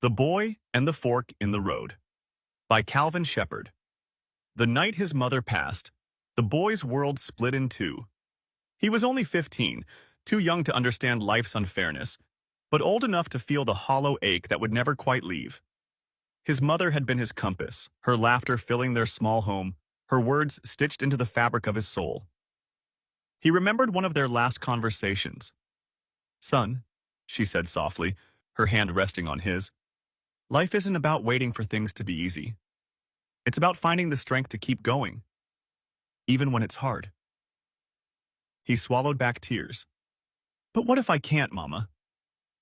The Boy and the Fork in the Road by Calvin Shepard. The night his mother passed, the boy's world split in two. He was only 15, too young to understand life's unfairness, but old enough to feel the hollow ache that would never quite leave. His mother had been his compass, her laughter filling their small home, her words stitched into the fabric of his soul. He remembered one of their last conversations. "Son," she said softly, her hand resting on his, "life isn't about waiting for things to be easy. It's about finding the strength to keep going, even when it's hard." He swallowed back tears. "But what if I can't, Mama?"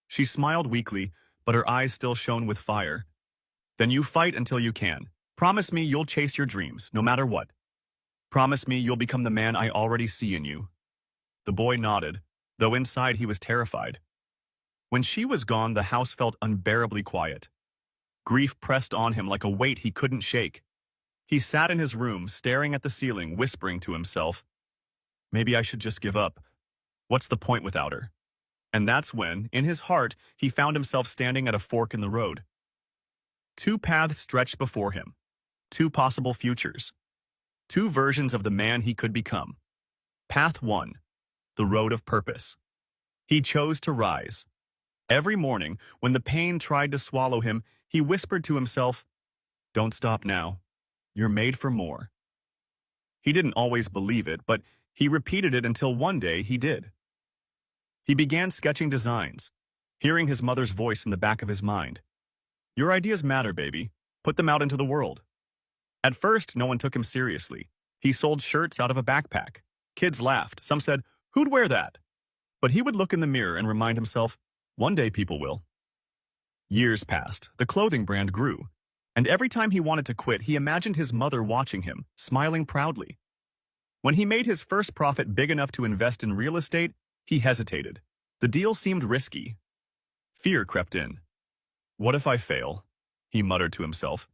She smiled weakly, but her eyes still shone with fire. "Then you fight until you can. Promise me you'll chase your dreams, no matter what. Promise me you'll become the man I already see in you." The boy nodded, though inside he was terrified. When she was gone, the house felt unbearably quiet. Grief pressed on him like a weight he couldn't shake. He sat in his room, staring at the ceiling, whispering to himself, "Maybe I should just give up. What's the point without her?" And that's when, in his heart, he found himself standing at a fork in the road. Two paths stretched before him, two possible futures, two versions of the man he could become. Path 1, the road of purpose. He chose to rise. Every morning, when the pain tried to swallow him, he whispered to himself, "Don't stop now. You're made for more." He didn't always believe it, but he repeated it until one day he did. He began sketching designs, hearing his mother's voice in the back of his mind. "Your ideas matter, baby. Put them out into the world." At first, no one took him seriously. He sold shirts out of a backpack. Kids laughed. Some said, "Who'd wear that?" But he would look in the mirror and remind himself, one day people will. Years passed. The clothing brand grew. And every time he wanted to quit, he imagined his mother watching him, smiling proudly. When he made his first profit big enough to invest in real estate, he hesitated. The deal seemed risky. Fear crept in. "What if I fail?" he muttered to himself.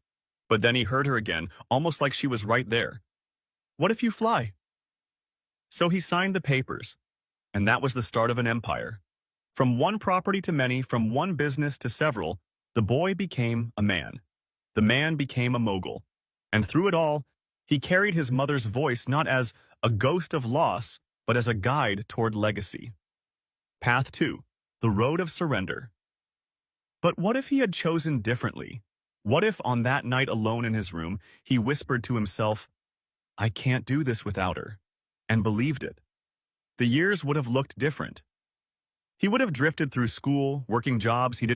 But then he heard her again, almost like she was right there. "What if you fly?" So he signed the papers, and that was the start of an empire. From one property to many, from one business to several, the boy became a man. The man became a mogul. And through it all, he carried his mother's voice not as a ghost of loss, but as a guide toward legacy. Path 2, the road of surrender. But what if he had chosen differently? What if on that night alone in his room, he whispered to himself, "I can't do this without her," and believed it? The years would have looked different. He would have drifted through school, working jobs he didn't